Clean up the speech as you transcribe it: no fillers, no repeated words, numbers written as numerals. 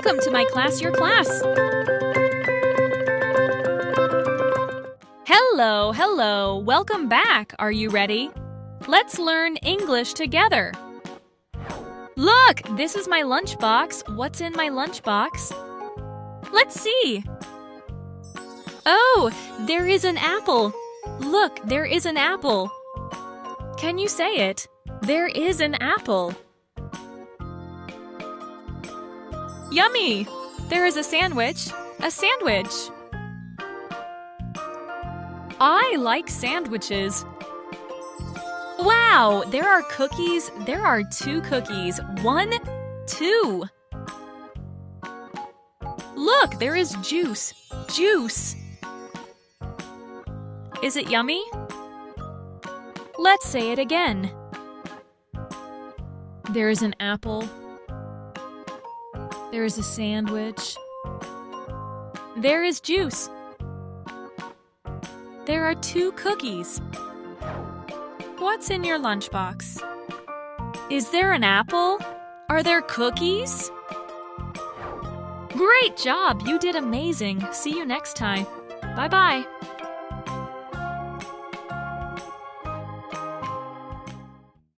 Welcome to my class, your class. Hello, hello. Welcome back. Are you ready? Let's learn English together. Look, this is my lunchbox. What's in my lunchbox? Let's see. Oh, there is an apple. Look, there is an apple. Can you say it? There is an apple. Yummy! There is a sandwich. A sandwich. I like sandwiches. Wow, there are cookies. There are 2 cookies. 1, 2. Look, there is juice. Juice. Is it yummy? Let's say it again. There is an apple. There is a sandwich. There is juice. There are 2 cookies. What's in your lunchbox? Is there an apple? Are there cookies? Great job! You did amazing. See you next time. Bye-bye.